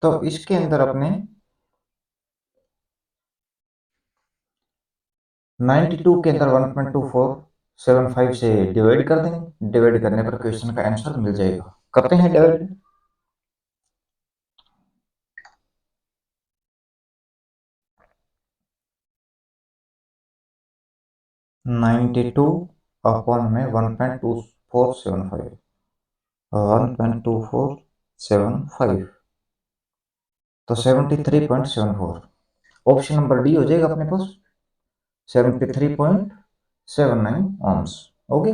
तो इसके अंदर अपने 92 के अंदर 1.2475 से डिवाइड कर देंगे। डिवाइड करने पर क्वेश्चन का आंसर मिल जाएगा। करते हैं डिवाइड। 92 अपॉन में 1.2475, 1.2475 तो 73.74। ऑप्शन नंबर डी हो जाएगा अपने पास 73.79 ohms। ओके।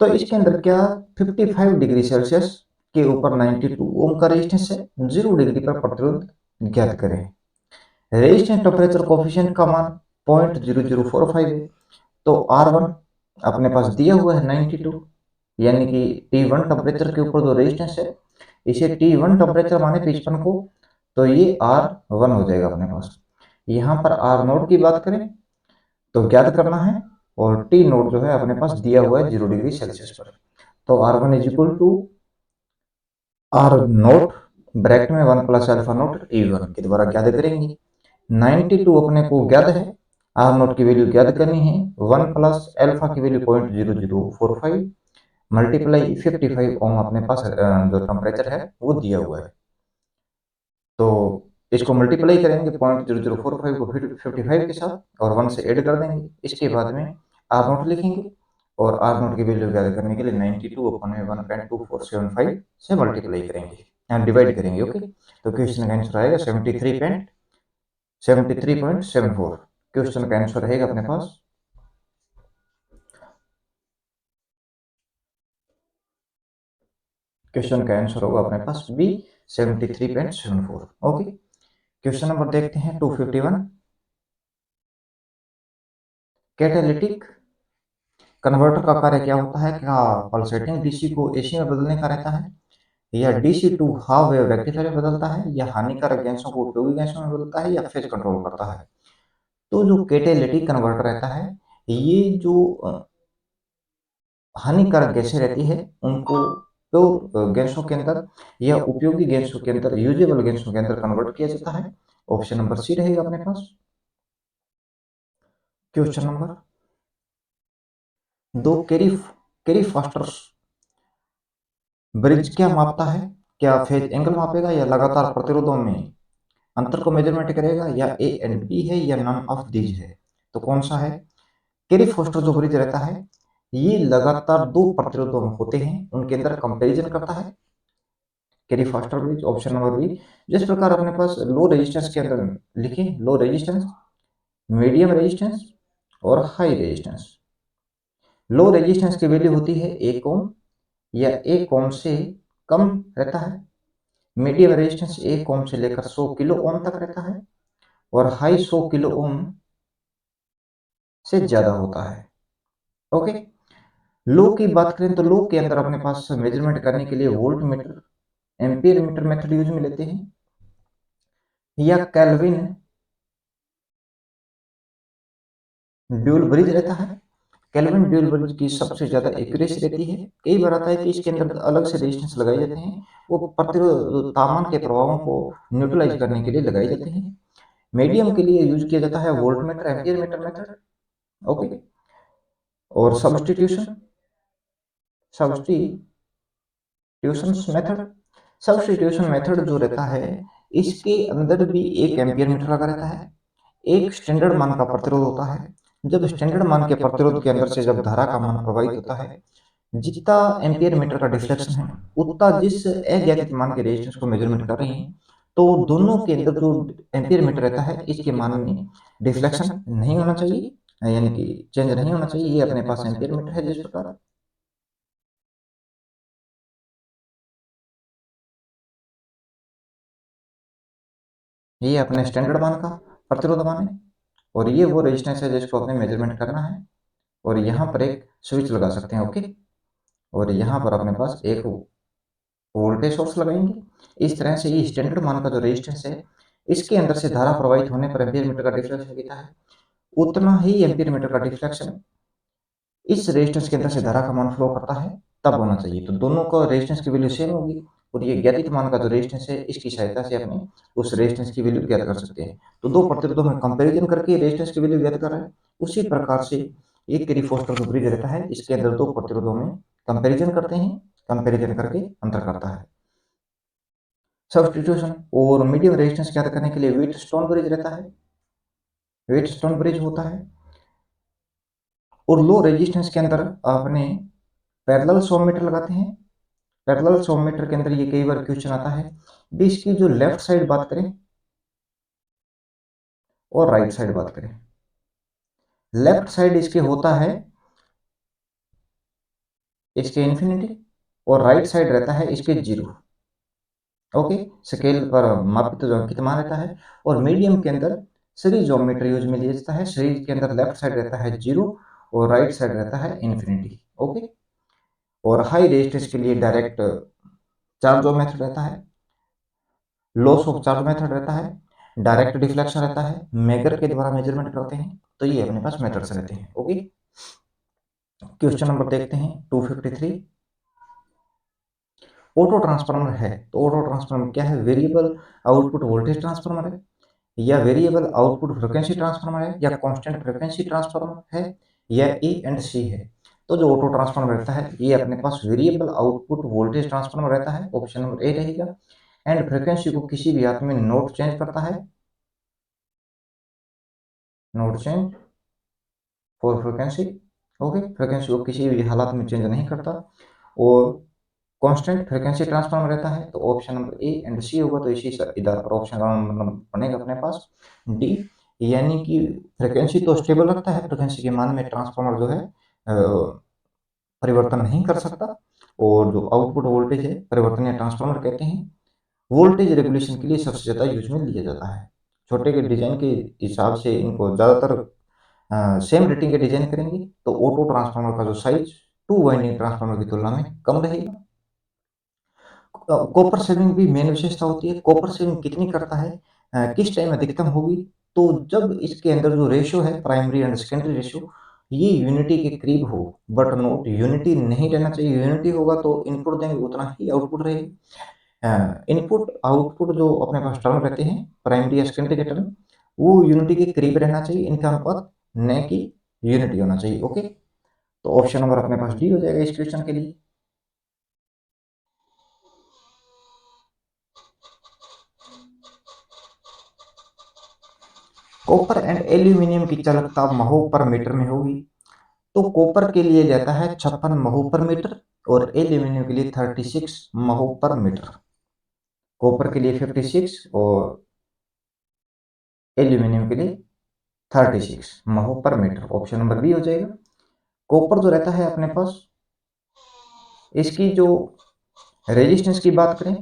तो इसके अंदर क्या 55 डिग्री सेल्सियस के ऊपर 92 ओम का रेजिस्टेंस है, 0 डिग्री पर प्रतिरोध ज्ञात करें। रेजिस्टेंस टेम्परेचर कोफिशिएंट का मान 0.0045 है। तो R1 अपने पास दिया हुआ है 92, यानी कि T1 टेम्परेचर के ऊपर जो रेजिस्टेंस है इसे T1 टेम्परेचर माने 55 को, तो ये R1 हो जाएगा अपने पास। यहाँ पर R नोट की बात करें तो ज्ञात करना है, और T नोट जो है अपने पास दिया हुआ है 0 डिग्री सेल्सियस पर। तो R1 is equal to R naught bracket में 1 प्लस अल्फा नोट T1 के द्वारा ज्ञात करेंगे। 92 अपने को ज्ञात है, R नोट की वैल्यू ज्ञात करनी है। 1 प्लस अल्फा की वैल्यू 0.0045 मल्टीप्लाई 55 ओम अपने पास जो टेम्परेचर है वो दिया हुआ है। तो इसको मल्टीप्लाई करेंगे 0.0045 को 55 के साथ और 1 से ऐड कर देंगे। इसके बाद में आर नोट लिखेंगे और आर नोट की वैल्यू ज्ञात करने के लिए 92 अपन में 1.2475 से मल्टीप्लाई करेंगे, यहाँ डिवाइड करेंगे। ओके। तो क्वेश्चन का आंसर आएगा 73.74। क्वेश्चन का आंसर रहेगा अपने पास क्वेश्चन का आंसर होगा अपने पास बी 73.74। ओके। क्वेश्चन नंबर देखते हैं 251। कैटालिटिक कन्वर्टर का कार्य क्या होता है? क्या पल्सेटिंग डीसी को एसी में बदलने का रहता है, या DC to half wave rectifier में बदलता है, या हानिकारक गैसों को उपयोगी गैसों में बदलता है, या फेज कंट्रोल करता है? तो जो कैटालिटिक कन्वर्टर रहता है ये जो हानिकारक गैसें रहती है उनको प्योर गैसों के अंदर या उपयोगी गैसों के अंदर, यूजेबल गैसों के अंदर कन्वर्ट किया जाता है। ऑप्शन नंबर सी रहेगा अपने पास। क्वेश्चन नंबर दो, कैरी फास्टर्स ब्रिज क्या मापता है? क्या फेज एंगल मापेगा, या लगातार प्रतिरोधों में अंतर को मेजरमेंट करेगा, या ए एंड बी है, या नन ऑफ दीज है? तो कौन सा है? कैरी फोस्टर जो ब्रिज रहता है ये लगातार दो प्रतिरोधों में होते हैं उनके अंदर कंपैरिजन करता है। Carey Foster bridge option number B. जिस प्रकार अपने पास लो रेजिस्टेंस के अंदर लिखे लो रेजिस्टेंस, मीडियम रेजिस्टेंस और हाई रेजिस्टेंस। लो रेजिस्टेंस की वैल्यू होती है 1 ओम या 1 ओम से कम रहता है। मीडियम रेजिस्टेंस 1 ओम से लेकर 100 किलो ओम तक रहता है, और हाई 100 किलो ओम से ज्यादा होता है। ओके। लो की बात करें तो लो के अंदर अपने पास मेजरमेंट करने के लिए volt meter, ampere meter method use में लेते हैं, या केल्विन ड्यूल ब्रिज रहता है। केल्विन ड्यूल ब्रिज की सबसे ज्यादा एक्यूरेसी रहती है। कई बार आता है कि इसके अंदर अलग से रेजिस्टेंस लगाए जाते हैं, वो प्रतिरोध तापमान के प्रभावों को न्यूट्रलाइज करने के लिए लगाए जाते हैं। मीडियम के लिए यूज किया जाता है volt meter, ampere meter method. Okay. और सब्स्टिट्यूशन मेथड, सब्स्टिट्यूशन मेथड जो रहता है इसके अंदर भी एक एम्पियर मीटर लगा रहता है, एक स्टैंडर्ड मान का प्रतिरोध होता है। जब स्टैंडर्ड मान के प्रतिरोध के अंदर से जब धारा का मान प्रभावित होता है, जितना एम्पियर मीटर का डिफ्लेक्शन है उतना जिस अज्ञात मान के रेजिस्टेंस को मेजरमेंट कर रहे हैं, तो दोनों के अंदर जो एम्पियर मीटर रहता है इसके मान में डिफ्लेक्शन नहीं होना चाहिए, यानी कि चेंज नहीं होना चाहिए। ये अपने पास एम्पियर मीटर है। जिस प्रकार ये अपने स्टैंडर्ड मान का प्रतिरोध मान है, और ये वो रेजिस्टेंस है जिसको अपने मेजरमेंट करना है, और यहाँ पर एक स्विच लगा सकते हैं। ओके। और यहाँ पर अपने पास एक वोल्टेज सोर्स लगाएंगे। इस तरह से ये स्टैंडर्ड मान का जो रेजिस्टेंस है इसके अंदर से धारा प्रवाहित होने पर एम्पीयर मीटर का डिफ्लेक्शन कितना है, उतना ही एम्पीयर मीटर का डिफ्लेक्शन इस रेजिस्टेंस के अंदर से धारा का मान फ्लो करता है तब होना चाहिए। तो दोनों का रेजिस्टेंस की वैल्यू सेम होगी, और ये ज्ञातित मान का जो रेजिस्टेंस है इसकी सहायता से अपने उस रेजिस्टेंस की वैल्यू ज्ञात कर सकते हैं। तो दो प्रतिरोधों में कंपैरिजन करके रेजिस्टेंस की वैल्यू ज्ञात कर रहा है। उसी प्रकार से एक कैरी फॉस्टर का ब्रिज रहता है, इसके अंदर दो प्रतिरोधों में कंपैरिजन करते हैं, कंपैरिजन करके अंतर करता है। सब्स्टिट्यूशन और मीडियम रेजिस्टेंस ज्ञात करने के लिए व्हीट स्टोन ब्रिज रहता है, व्हीट स्टोन ब्रिज होता है। और लो रेजिस्टेंस के अंदर आपने पैरेलल सौर मीटर लगाते हैं। पैरेलल सौर मीटर के अंदर ये कई बार क्वेश्चन आता है भी, इसकी जो लेफ्ट साइड बात करें और राइट साइड बात करें, लेफ्ट साइड इसके होता है इसके इन्फिनिटी और राइट साइड रहता है इसके जीरो। ओके, स्केल पर मापित जो अंकित मान रहता है। और मीडियम के अंदर सीरीज ज्योमेट्री यूज में लिया जाता है। सीरीज के अंदर लेफ्ट साइड रहता है जीरो और राइट साइड रहता है इन्फिनिटी। ओके, और हाई रेजिस्टेंस के लिए डायरेक्ट चार्ज मेथड रहता है, लॉस ऑफ चार्ज मेथड रहता है, डायरेक्ट डिफ्लेक्शन रहता है, मेगर के द्वारा मेजरमेंट करते हैं। तो ये अपने पास मेथड्स रहते हैं। ओके, क्वेश्चन नंबर देखते हैं 253। ऑटो ट्रांसफार्मर है तो ऑटो ट्रांसफार्मर क्या है? वेरिएबल आउटपुट वोल्टेज ट्रांसफार्मर है, या वेरिएबल आउटपुट फ्रीक्वेंसी ट्रांसफार्मर है, या कांस्टेंट फ्रीक्वेंसी ट्रांसफार्मर है, या ए एंड सी है। तो जो ऑटो ट्रांसफार्मर रहता है ये अपने पास वेरिएबल आउटपुट वोल्टेज ट्रांसफार्मर रहता है, ऑप्शन नंबर ए रहेगा। एंड फ्रीक्वेंसी को किसी भी हाथ में नोट चेंज करता है, note change for frequency. Okay, frequency को किसी भी हालात में चेंज नहीं करता। और कांस्टेंट फ्रीक्वेंसी ट्रांसफार्मर रहता है, तो ऑप्शन नंबर ए एंड सी होगा। तो इसी इधर पर ऑप्शन बनेगा अपने पास डी, यानी कि फ्रीक्वेंसी तो स्टेबल रखता है, फ्रीक्वेंसी के मान में ट्रांसफार्मर जो है परिवर्तन नहीं कर सकता। और जो आउटपुट वोल्टेज है परिवर्तनीय ट्रांसफार्मर कहते हैं। वोल्टेज रेगुलेशन के लिए सबसे ज़्यादा यूज में लिया जाता है। छोटे के डिजाइन के हिसाब से इनको ज़्यादातर सेम रेटिंग के डिजाइन करेंगे तो ऑटो ट्रांसफार्मर का जो साइज टू वाइंडिंग ट्रांसफार्मर की तुलना में कम रहेगा। कॉपर सेविंग भी मेन विशेषता होती है। कॉपर सेविंग कितनी करता है, किस टाइम अधिकतम होगी? तो जब इसके अंदर जो रेशियो है प्राइमरी एंड सेकेंडरी रेशियो ये यूनिटी के करीब हो, बट नोट यूनिटी नहीं रहना चाहिए। यूनिटी होगा तो इनपुट देंगे उतना ही आउटपुट रहेगा। इनपुट आउटपुट जो अपने पास टर्म रहते हैं प्राइमरी या सेकेंडरी के टर्म, वो यूनिटी के करीब रहना चाहिए, इनका अनुपात न कि यूनिटी होना चाहिए। ओके, तो ऑप्शन नंबर अपने पास डी हो जाएगा इस क्वेश्चन के लिए। कॉपर एंड एल्यूमिनियम की चालकता महो पर मीटर में होगी। तो कॉपर के लिए जाता है 56 महो पर मीटर और एल्यूमिनियम के लिए 36 महो पर मीटर। कॉपर के लिए 56 और एल्यूमिनियम के लिए 36 महो पर मीटर, ऑप्शन नंबर बी हो जाएगा। कॉपर जो रहता है अपने पास, इसकी जो रेजिस्टेंस की बात करें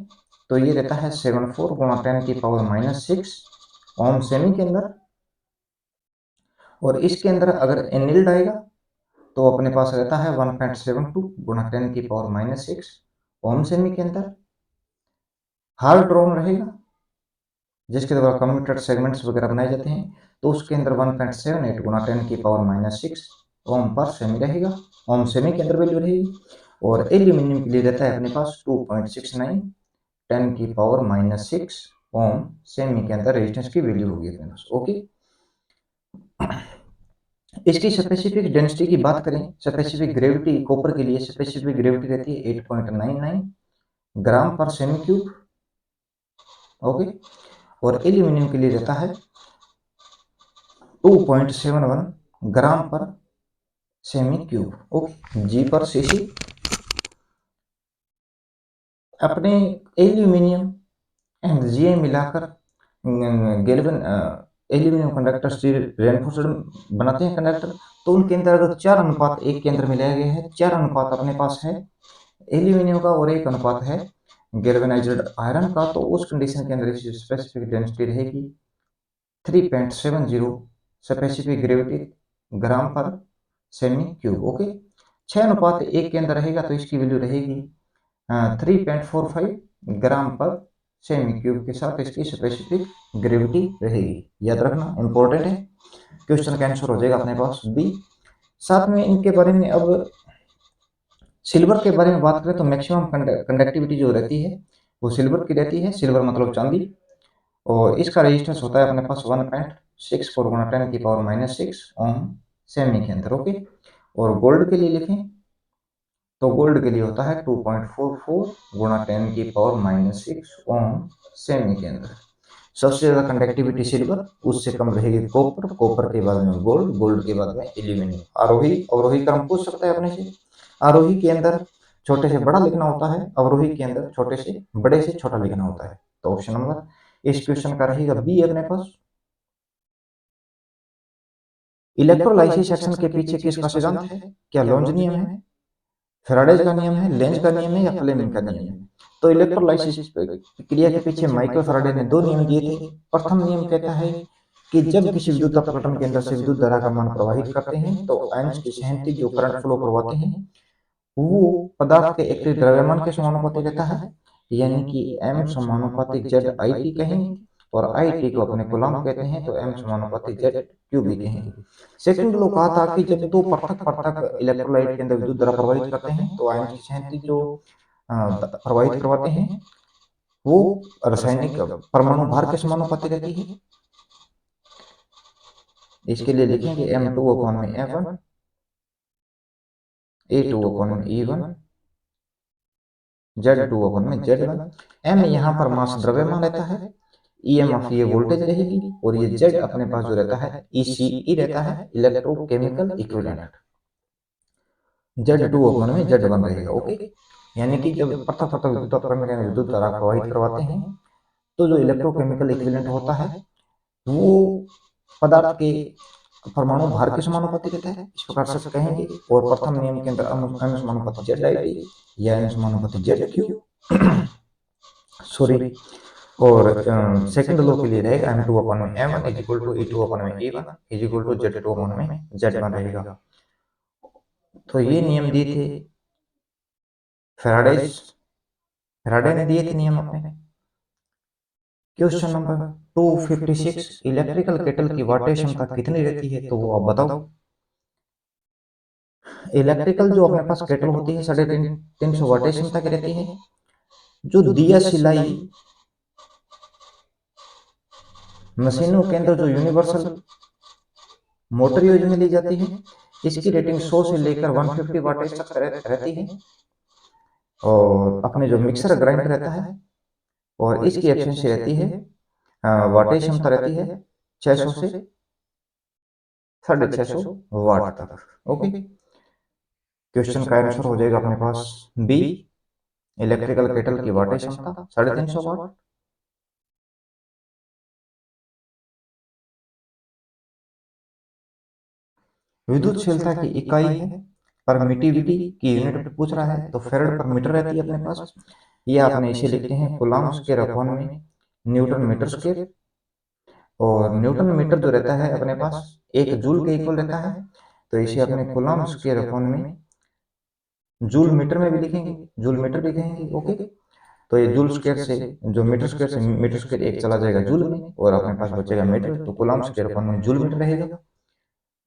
तो ये रहता है 74 गुणा 10 की पावर -6 ओम सेमी के अंदर। और इसके अंदर अगर एनिल्ड आएगा तो अपने पास रहता है 1.72 गुणा 10 की पावर -6 ओम सेमी के अंदर। हार्ड ड्रॉन रहेगा जिसके द्वारा कम्यूटेड सेगमेंट्स वगैरह बनाए जाते हैं, तो उसके अंदर 1.78 गुणा 10 की पावर -6 ओम पर सेमी रहेगा, ओम सेमी के अंदर वैल्यू रहेगी। और एल्यूमिनियम के लिए रहता है अपने पास 2.69 10 की पावर -6 ओम सेमी के अंदर रेजिस्टेंस की वैल्यू होगी अपने पास। ओके, इसकी स्पेसिफिक डेंसिटी की बात करें, स्पेसिफिक ग्रेविटी कॉपर के लिए स्पेसिफिक ग्रेविटी रहती है 8.99 ग्राम पर सेमी क्यूब। ओके, और एल्यूमिनियम के लिए रहता है 2.71 ग्राम पर सेमी क्यूब। ओके, जी पर सीसी। अपने एल्यूमिनियम एंड जी मिलाकर गैल्वन एल्यूमिनियम कंडक्टर स्टील रेनफोर्स्ड बनाते हैं कंडक्टर। तो उनके अंदर अगर 4:1 के अंदर मिलाया गया है, 4 अनुपात अपने पास है एल्यूमिनियम का और 1 अनुपात है गैल्वेनाइज्ड आयरन का, तो उस कंडीशन के अंदर इसकी स्पेसिफिक डेंसिटी रहेगी 3.70 स्पेसिफिक ग्रेविटी ग्राम पर सेमी क्यूब। ओके, 6:1 के अंदर रहेगा तो इसकी वैल्यू रहेगी 3.45 ग्राम पर सेमी क्यूब के साथ इसकी स्पेसिफिक ग्रेविटी रहेगी। याद रखना इंपॉर्टेंट है, क्वेश्चन का आंसर हो जाएगा अपने पास बी। साथ में इनके बारे में अब सिल्वर के बारे में बात करें तो मैक्सिमम कंडक्टिविटी जो रहती है वो सिल्वर की रहती है, सिल्वर मतलब चांदी। और इसका रेजिस्टेंस होता है अपने पास 1.64 गुणा 10⁻⁻6 ओम सेमी के अंदर। ओके, और गोल्ड के लिए लिखें तो गोल्ड के लिए होता है 2.44 गुणा 10⁻⁻6 ओम सेमी के अंदर। सबसे ज्यादा कंडक्टिविटी सिल्वर, उससे कम रहेगी कॉपर, कॉपर के बाद में गोल्ड, गोल्ड के बाद में एल्यूमिनियम। आरोही अवरोही क्रम पूछ सकता है अपने से। आरोही के अंदर छोटे से बड़ा लिखना होता है, अवरोही के अंदर छोटे से बड़े से छोटा लिखना होता है। तो ऑप्शन नंबर इस क्वेश्चन का रहेगा बी अपने पास। इलेक्ट्रोलाइसिस एक्शन के पीछे किसका सिद्धांत है? क्या लोन्ज नियम है, फेराडेज का नियम है, लेंज का नियम है, या फ्लेमिंग का नियम है? तो इलेक्ट्रोलाइसिस क्रिया के पीछे माइकल फैराडे ने दो नियम दिए थे। प्रथम नियम कहता है कि जब किसी विद्युत अपघटन के अंदर से विद्युत धारा का मान प्रवाहित करते हैं तो आयंस की सहमति जो करंट फ्लो करवाते हैं वो पदार्थ के एक द्रव्यमान के समानुपाती रहता है, यानी कि m समानुपातिक जेड आई टी कहेंगे, और आई टी को अपने कूलम्ब कहते हैं तो m समानुपातिक जेड क्यू भी कहेंगे। सेकंड लो कहा था कि जब दो पृथक पृथक इलेक्ट्रोलाइट के अंदर विद्युत धारा प्रवाहित करते हैं तो आयंस की सहमति जो प्रवाहित करवाते हैं वो रासायनिक परमाणु भार के समानुपाती रहती है। इसके लिए लिखेंगे m2/m1, a2/e1, Z2/Z1। m यहाँ पर मास द्रव्यमान रहता है, EMF ये वोल्टेज रहेगी, और ये Z अपने पास जो रहता है ECE रहता है, इलेक्ट्रोकेमिकल इक्विवेलेंट। Z2/Z1 रहेगा। ओके, यानी कि जब पृथक पृथक विद्युत अपकरण के विद्युत धारा प्रवाहित करवाते हैं तो जो इलेक्ट्रोकेमिकल इक्विवेलेंट होता है वो पदार्थ के परमाणु भार के समानुपाती रहता है, इस प्रकार से कहेंगे। और प्रथम नियम के अंदर अनुसमानुपाती जेड आई टी या अनुसमानुपाती जेड क्यू, सॉरी। और सेकंड लॉ के लिए रहेगा m2/m1 is equal to e2/e1 is equal to Z2/Z1 रहेगा। तो ये नियम दिए थे फैराडेज, फैराडे ने दिए थे नियम अपने। क्वेश्चन नंबर 256, इलेक्ट्रिकल केटल की वाटें क्षमता कितनी रहती है? तो वो आप बताओ। इलेक्ट्रिकल जो अपने पास केटल होती है 350 वाटें क्षमता की रहती है। जो दिया सिलाई मशीनों के अंदर जो यूनिवर्सल मोटर यूज में ली जाती है इसकी रेटिंग 100 से लेकर 150 वाटेज तक रहती है। और अपने जो मिक्सर ग्राइंडर रहता है और इसकी एफिशिएंसी रहती है, वाटेज क्षमता रहती है 600 से 650 वाट तक। ओके, क्वेश्चन का आंसर हो जाएगा अपने पास बी, इलेक्ट्रिकल केटल की वाटेज क्षमता 350 वाट। विद्युतशीलता की इकाई है, परमिटिविटी की यूनिट पूछ रहा है तो फेरड पर मीटर रहती है अपने पास। ये आपने इसे लिखते हैं कूलम्ब स्क्वायर अपॉन में न्यूटन मीटर स्क्वायर। और न्यूटन मीटर जो रहता है अपने पास एक जूल के इक्वल रहता है, तो इसे अपने कूलम्ब स्क्वायर अपॉन में जूल मीटर में भी लिखेंगे, जूल मीटर भी कहेंगे। ओके, तो ये जूल स्क्वायर से जो मीटर स्क्वायर एक चला जाएगा जूल में और अपने पास बचेगा मीटर, तो कूलम्ब स्क्वायर अपॉन में जूल मीटर रहेगा।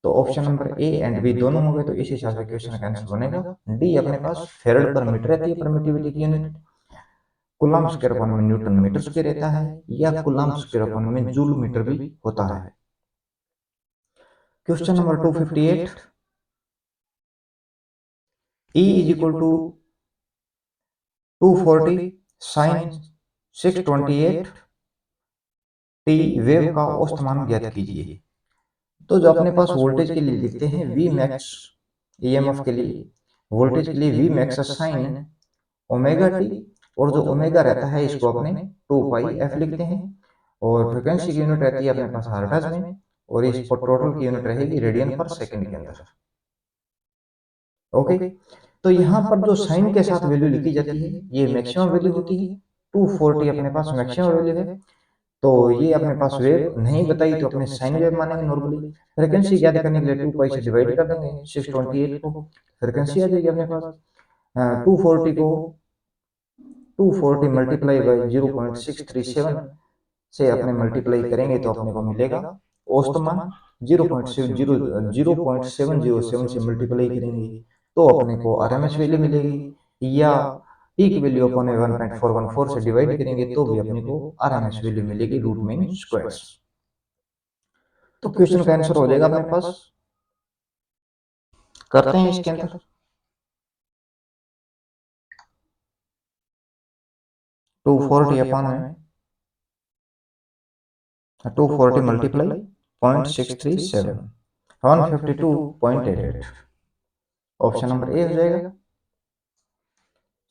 तो option number A and B दोनों हो गए, तो इस हिसाब से क्वेश्चन का आंसर बनेगा डी अपने पास फेरड पर मीटर रहती है परमिटिविटी की यूनिट, कूलम्ब स्क्वायर अपॉन में न्यूटन मीटर स्क्वायर रहता है, या कूलम्ब स्क्वायर अपॉन में जूल मीटर भी होता है। Question number 258, E is equal to 240 sine 628 T wave का औसत मान ज्ञात कीजिए। तो जो अपने पास वोल्टेज के लिए लिखते हैं वी मैक्स, ईएमएफ के लिए वोल्टेज के लिए V max sine omega T, और जो ओमेगा रहता है इसको अपने 2 पाई एफ लिखते हैं। और फ्रिक्वेंसी की यूनिट रहती है अपने पास हर्ट्ज में, और इस पर टोटल की यूनिट रहेगी रेडियन पर सेकंड के अंदर। ओके, तो यहाँ पर जो साइन के साथ वैल्यू लिखी जाती है ये मैक्सिमम वैल्यू होती है। 240 अपने पास मैक्सिमम वैल्यू है, तो ये अपने पास वेव नहीं बताई तो अपने साइन वेव मानेंगे नॉर्मली। फ्रिक्वेंसी ज्ञात करने के लिए 2 पाई से डिवाइड कर देंगे 628 को, फ्रिक्वेंसी आ जाएगी अपने पास। 240 को 240 मल्टीप्लाई बाई 0.637 से अपने मल्टीप्लाई करेंगे तो अपने को मिलेगा औसत मान 0.707 से मल्टीप्लाई करेंगे तो अपने को आरएमएस वैल्यू मिलेगी, या ई की वैल्यू अपन 1.414 से डिवाइड करेंगे तो भी अपने को आरएमएस वैल्यू मिलेगी रूट मीन स्क्वायर्स। तो क्वेश्चन का आंसर हो जाएगा अपने पास, करते हैं इसके अंदर। 240 अपॉन में 240 मल्टीप्लाई 0.637 152.88, ऑप्शन नंबर ए हो जाएगा।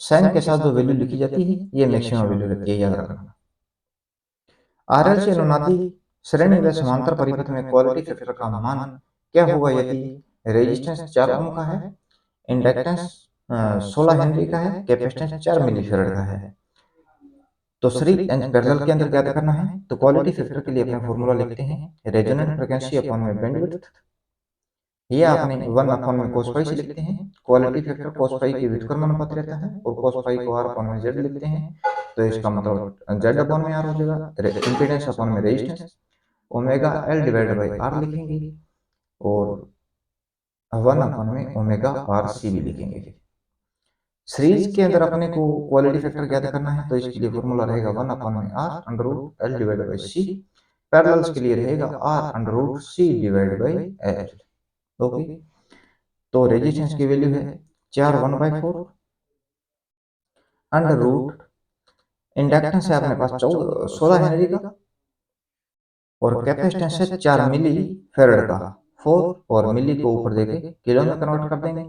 साइन के साथ जो वैल्यू लिखी जाती है ये मैक्सिमम वैल्यू रहती है, याद रखना। आरएलसी अनुनादी श्रेणी व समांतर परिपथ में क्वालिटी फैक्टर का मान क्या होगा यदि रेजिस्टेंस 4 ओम का है, इंडक्टेंस 16 हेनरी का है, कैपेसिटेंस 4 मिलीफेरेड का है। तो सीरीज एंड पैरेलल के अंदर क्या करना है, तो क्वालिटी फैक्टर के लिए अपना फॉर्मूला लिखते हैं रेजोनेंट फ्रीक्वेंसी अपॉन में बैंडविड्थ, ये आपने 1 अपॉन में cos फाई से लिखते हैं। क्वालिटी फैक्टर cos फाई के व्युत्क्रम अनुपात रहता है और cos फाई को r अपॉन में z लिखते हैं, तो इसका मतलब z अपॉन में r हो जाएगा। इंपीडेंस अपॉन में resistance omega l divided bye r लिखेंगे और 1 अपॉन में ओमेगा r c भी लिखेंगे। सीरीज के अंदर अपने को क्वालिटी फैक्टर ज्ञात करना है, तो इसके लिए फॉर्मूला रहेगा 1 अपॉन में r under root l divided by c। Parallels के लिए रहेगा r under root c divided by l। Okay, तो रेजिस्टेंस की वैल्यू है 4 1/4 अंडर रूट, इंडक्टेंस है अपने पास 16 हेनरी का और कैपेसिटेंस है 4 मिली फेरेड का, 4 और मिली को ऊपर देके किलो में कन्वर्ट कर देंगे,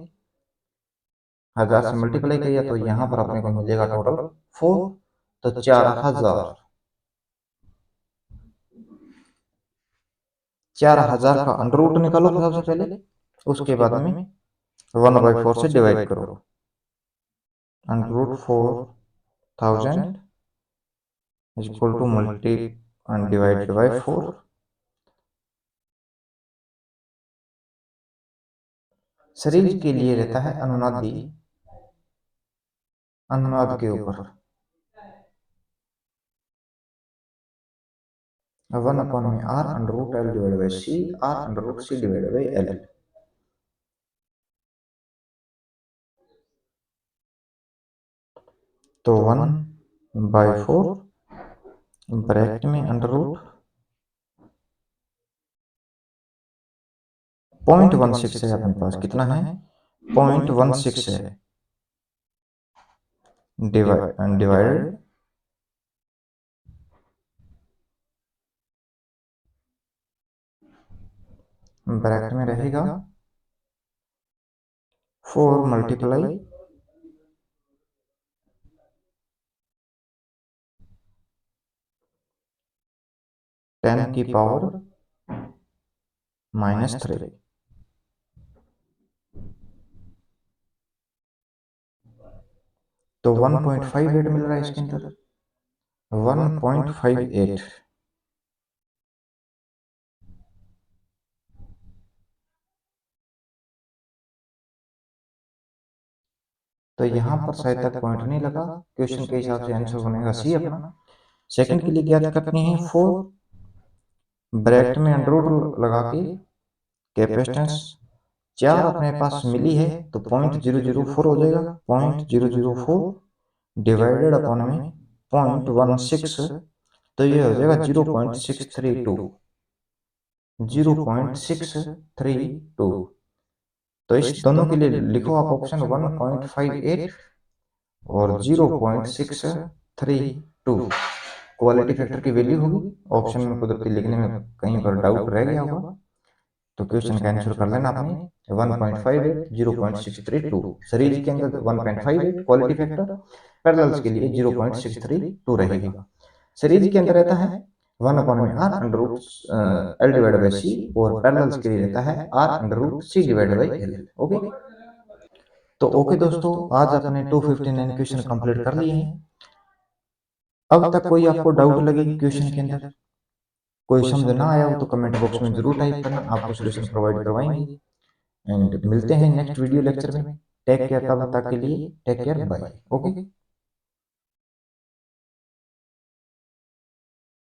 1000 से मल्टीप्लाई किया तो यहाँ पर अपने को मिलेगा टोटल 4, तो 4000 का अंडर रूट निकालो सबसे पहले, उसके बाद में 1/4 से डिवाइड करो, under root 4000 is equal to multi and divided by 4। Series के लिए रहता है अनुनादी, अनुनाद के ऊपर 1 अपॉन में r under root l divided by c, r under root c divided by l। तो 1/4 ब्रैकेट में अंडर रूट 0.16 है अपने पास, कितना है 0.16 है, डिवाइडेड ब्रैकेट में रहेगा 4 मल्टीप्लाई 10 की पावर -3। तो 1.58 मिल रहा है इसके अंदर, 1.58। तो यहाँ पर शायद तक पॉइंट नहीं लगा, क्वेश्चन के हिसाब से आंसर बनेगा सी अपना। सेकंड के लिए ज्ञात करनी है 4 ब्रैकेट में अंडर रूट लगा के कैपेसिटेंस 4 अपने पास मिली है तो 0.004 हो जाएगा, 0.004 डिवाइडेड अपॉन में 0.16, तो ये हो जाएगा 0.632, 0.632। तो इस दोनों के लिए लिखो आप ऑप्शन 1.58 और 0.632 क्वालिटी फैक्टर की वैल्यू होगी। ऑप्शन में कुदरती लिखने में कहीं पर डाउट रह गया होगा, तो क्वेश्चन का आंसर कर लेना आपने 1.58 0.632। सीरीज के अंदर 1.58 क्वालिटी फैक्टर, पैरेलल्स के लिए 0.632 रहेगा। सीरीज के अंदर रहता है 1 अपॉन में r under root l divided by c और पैरेलल्स के लिए रहता है r under root c divided by l। Okay, तो ओके दोस्तों, आज आपने 259 क्वेश्चन कंप्लीट कर लिए हैं। अब तक कोई आपको डाउट लगे क्वेश्चन के अंदर, कोई समझ ना आया हो तो कमेंट बॉक्स में जरूर टाइप करना, आपको सोल्यूशन प्रोवाइड करवाएंगे। एंड मिलते हैं नेक्स्ट वीडियो लेक्चर में। टेक केयर, तब तक के लिए टेक केयर, बाय। ओके।